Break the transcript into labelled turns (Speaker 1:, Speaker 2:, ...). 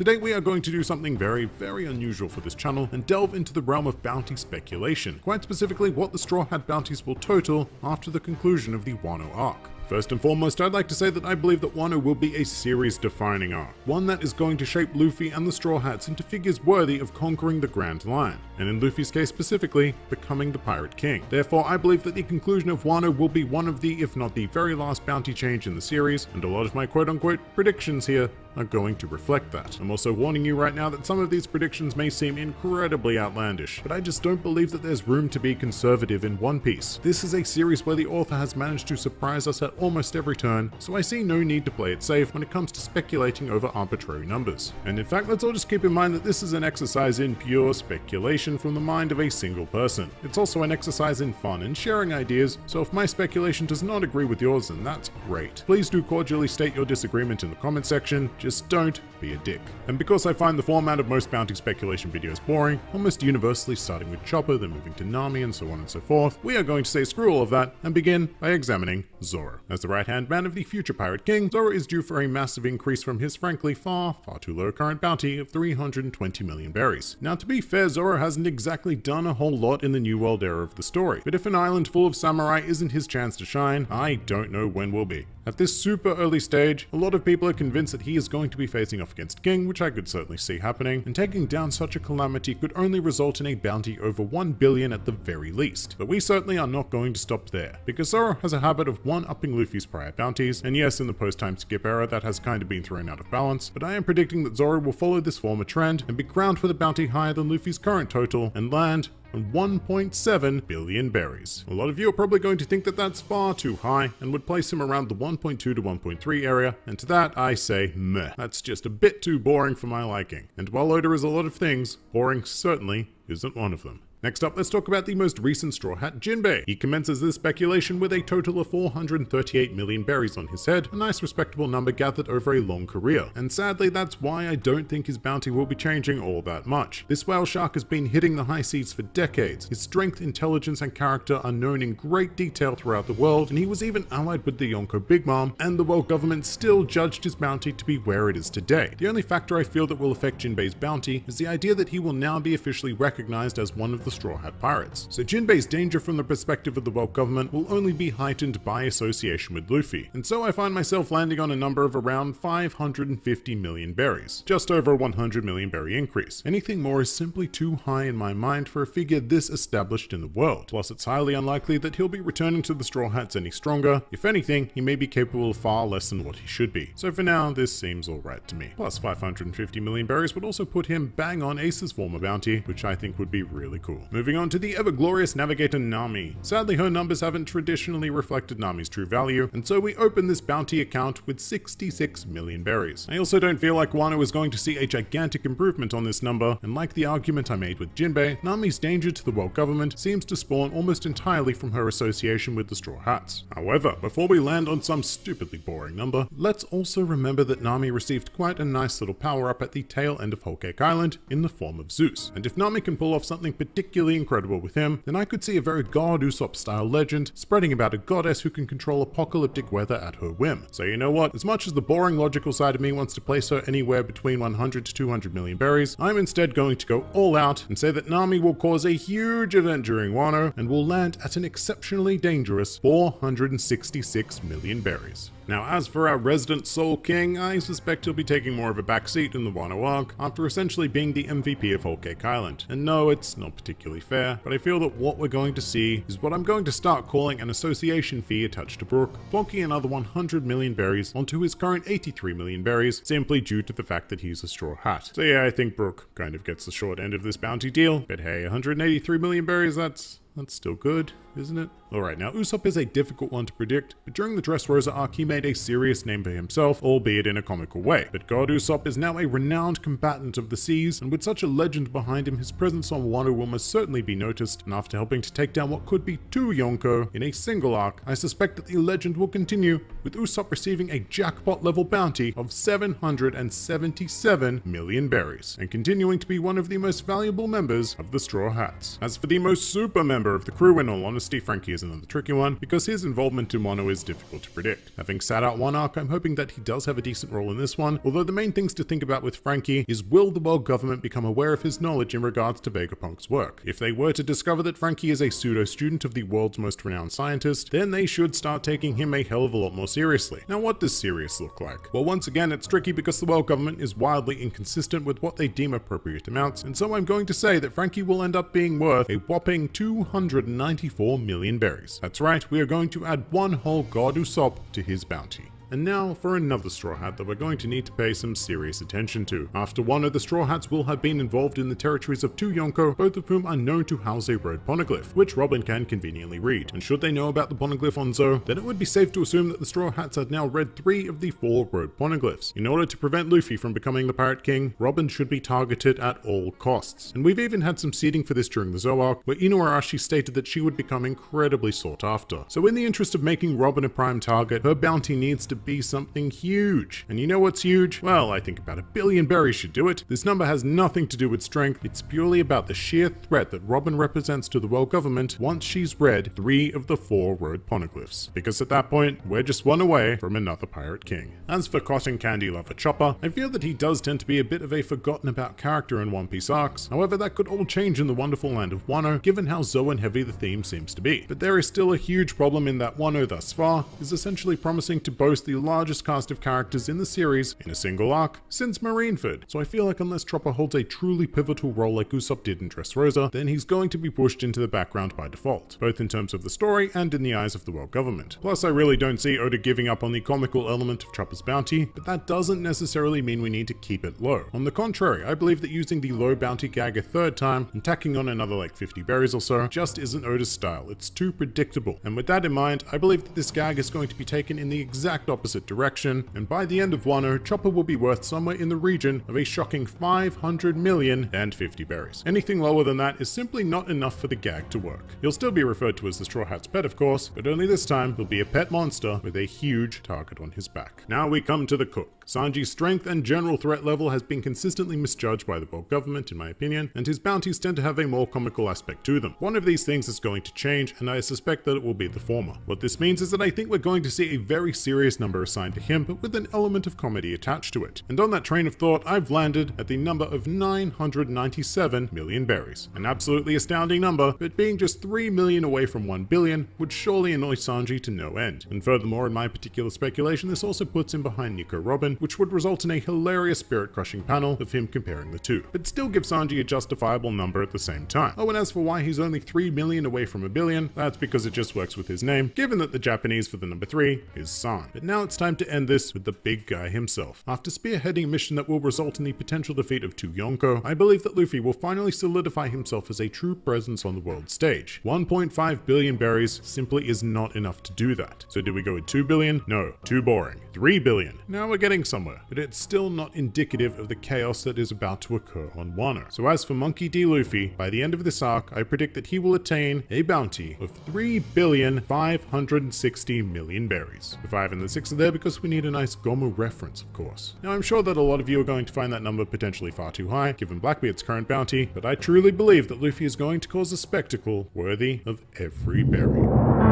Speaker 1: Today we are going to do something very unusual for this channel and delve into the realm of bounty speculation, quite specifically what the Straw Hat bounties will total after the conclusion of the Wano arc. First and foremost, I'd like to say that I believe that Wano will be a series-defining arc, one that is going to shape Luffy and the Straw Hats into figures worthy of conquering the Grand Line, and in Luffy's case specifically, becoming the Pirate King. Therefore, I believe that the conclusion of Wano will be one of the, if not the very last bounty change in the series, and a lot of my quote-unquote predictions here are going to reflect that. I'm also warning you right now that some of these predictions may seem incredibly outlandish, but I just don't believe that there's room to be conservative in One Piece. This is a series where the author has managed to surprise us at almost every turn, so I see no need to play it safe when it comes to speculating over arbitrary numbers. And in fact, let's all just keep in mind that this is an exercise in pure speculation from the mind of a single person. It's also an exercise in fun and sharing ideas, so if my speculation does not agree with yours, then that's great. Please do cordially state your disagreement in the comment section, just don't be a dick. And because I find the format of most bounty speculation videos boring, almost universally starting with Chopper, then moving to Nami, and so on and so forth, we are going to say screw all of that and begin by examining Zoro. As the right-hand man of the future Pirate King, Zoro is due for a massive increase from his frankly far too low current bounty of 320 million berries. Now, to be fair, Zoro hasn't exactly done a whole lot in the New World era of the story, but if an island full of samurai isn't his chance to shine, I don't know when will be. At this super early stage, a lot of people are convinced that he is going to be facing off against King, which I could certainly see happening, and taking down such a calamity could only result in a bounty over 1 billion at the very least. But we certainly are not going to stop there, because Zoro has a habit of one-upping Luffy's prior bounties, and yes, in the post-time skip era that has kind of been thrown out of balance, but I am predicting that Zoro will follow this former trend and be crowned with a bounty higher than Luffy's current total and land on 1.7 billion berries. A lot of you are probably going to think that that's far too high and would place him around the 1.2 to 1.3 area, and to that I say meh. That's just a bit too boring for my liking. And while Oda is a lot of things, boring certainly isn't one of them. Next up, let's talk about the most recent Straw Hat, Jinbei. He commences this speculation with a total of 438 million berries on his head, a nice respectable number gathered over a long career. And sadly, that's why I don't think his bounty will be changing all that much. This whale shark has been hitting the high seas for decades. His strength, intelligence, and character are known in great detail throughout the world, and he was even allied with the Yonko Big Mom, and the world government still judged his bounty to be where it is today. The only factor I feel that will affect Jinbei's bounty is the idea that he will now be officially recognized as one of the Straw Hat Pirates. So Jinbei's danger from the perspective of the world government will only be heightened by association with Luffy. And so I find myself landing on a number of around 550 million berries. Just over a 100 million berry increase. Anything more is simply too high in my mind for a figure this established in the world. Plus, it's highly unlikely that he'll be returning to the Straw Hats any stronger. If anything, he may be capable of far less than what he should be. So for now, this seems alright to me. Plus, 550 million berries would also put him bang on Ace's former bounty, which I think would be really cool. Moving on to the ever-glorious navigator Nami. Sadly, her numbers haven't traditionally reflected Nami's true value, and so we open this bounty account with 66 million berries. I also don't feel like Wano is going to see a gigantic improvement on this number, and like the argument I made with Jinbei, Nami's danger to the world government seems to spawn almost entirely from her association with the Straw Hats. However, before we land on some stupidly boring number, let's also remember that Nami received quite a nice little power-up at the tail end of Whole Cake Island in the form of Zeus, and if Nami can pull off something particularly incredible with him, then I could see a very God Usopp style legend spreading about a goddess who can control apocalyptic weather at her whim. So you know what, as much as the boring logical side of me wants to place her anywhere between 100 to 200 million berries, I'm instead going to go all out and say that Nami will cause a huge event during Wano and will land at an exceptionally dangerous 466 million berries. Now, as for our resident Soul King, I suspect he'll be taking more of a backseat in the Wano arc after essentially being the MVP of Whole Cake Island. And no, it's not particularly fair, but I feel that what we're going to see is what I'm going to start calling an association fee attached to Brook, plonking another 100 million berries onto his current 83 million berries, simply due to the fact that he's a Straw Hat. So yeah, I think Brook kind of gets the short end of this bounty deal, but hey, 183 million berries, that's still good, isn't it? Alright, now Usopp is a difficult one to predict, but during the Dressrosa arc he made a serious name for himself, albeit in a comical way. But God Usopp is now a renowned combatant of the seas, and with such a legend behind him, his presence on Wano will most certainly be noticed, and after helping to take down what could be 2 Yonko in a single arc, I suspect that the legend will continue, with Usopp receiving a jackpot level bounty of 777 million berries, and continuing to be one of the most valuable members of the Straw Hats. As for the most super member member of the crew. In all honesty, Frankie is another tricky one, because his involvement in Wano is difficult to predict. Having sat out one arc, I'm hoping that he does have a decent role in this one, although the main things to think about with Frankie is, will the world government become aware of his knowledge in regards to Vegapunk's work? If they were to discover that Frankie is a pseudo-student of the world's most renowned scientist, then they should start taking him a hell of a lot more seriously. Now, what does serious look like? Well, once again, it's tricky because the world government is wildly inconsistent with what they deem appropriate amounts, and so I'm going to say that Frankie will end up being worth a whopping 294 million berries. That's right, we are going to add one whole god Usopp to his bounty. And now for another Straw Hat that we're going to need to pay some serious attention to. After Wano, the Straw Hats will have been involved in the territories of two Yonko, both of whom are known to house a road poneglyph, which Robin can conveniently read. And should they know about the poneglyph on Zo, then it would be safe to assume that the Straw Hats had now read 3 of the 4 road poneglyphs. In order to prevent Luffy from becoming the Pirate King, Robin should be targeted at all costs. And we've even had some seeding for this during the Zo arc, where Inuarashi stated that she would become incredibly sought after. So in the interest of making Robin a prime target, her bounty needs to be something huge. And you know what's huge? Well, I think about 1 billion berries should do it. This number has nothing to do with strength, it's purely about the sheer threat that Robin represents to the world government once she's read 3 of the 4 road poneglyphs. Because at that point, we're just one away from another Pirate King. As for Cotton Candy Lover Chopper, I feel that he does tend to be a bit of a forgotten about character in One Piece arcs. However, that could all change in the wonderful land of Wano, given how Zo and heavy the theme seems to be. But there is still a huge problem in that Wano thus far is essentially promising to boast the largest cast of characters in the series in a single arc since Marineford. So I feel like unless Chopper holds a truly pivotal role like Usopp did in Dressrosa, then he's going to be pushed into the background by default, both in terms of the story and in the eyes of the world government. Plus, I really don't see Oda giving up on the comical element of Chopper's bounty, but that doesn't necessarily mean we need to keep it low. On the contrary, I believe that using the low bounty gag a third time and tacking on another like 50 berries or so just isn't Oda's style. It's too predictable. And with that in mind, I believe that this gag is going to be taken in the exact opposite direction, and by the end of Wano, Chopper will be worth somewhere in the region of a shocking 500 million and 50 berries. Anything lower than that is simply not enough for the gag to work. He'll still be referred to as the Straw Hat's pet, of course, but only this time he'll be a pet monster with a huge target on his back. Now we come to the cook. Sanji's strength and general threat level has been consistently misjudged by the world government, in my opinion, and his bounties tend to have a more comical aspect to them. One of these things is going to change, and I suspect that it will be the former. What this means is that I think we're going to see a very serious number assigned to him, but with an element of comedy attached to it. And on that train of thought, I've landed at the number of 997 million berries. An absolutely astounding number, but being just 3 million away from 1 billion would surely annoy Sanji to no end. And furthermore, in my particular speculation, this also puts him behind Nico Robin, which would result in a hilarious spirit-crushing panel of him comparing the two, but still give Sanji a justifiable number at the same time. Oh, and as for why he's only 3 million away from 1 billion, that's because it just works with his name, given that the Japanese for the number 3 is San. But now it's time to end this with the big guy himself. After spearheading a mission that will result in the potential defeat of 2 Yonko, I believe that Luffy will finally solidify himself as a true presence on the world stage. 1.5 billion berries simply is not enough to do that. So did we go with 2 billion? No, too boring. 3 billion. Now we're getting somewhere, but it's still not indicative of the chaos that is about to occur on Wano. So as for Monkey D. Luffy, by the end of this arc, I predict that he will attain a bounty of 3,560 million berries. The 5 and the 6 are there because we need a nice Gomu reference, of course. Now I'm sure that a lot of you are going to find that number potentially far too high, given Blackbeard's current bounty, but I truly believe that Luffy is going to cause a spectacle worthy of every berry.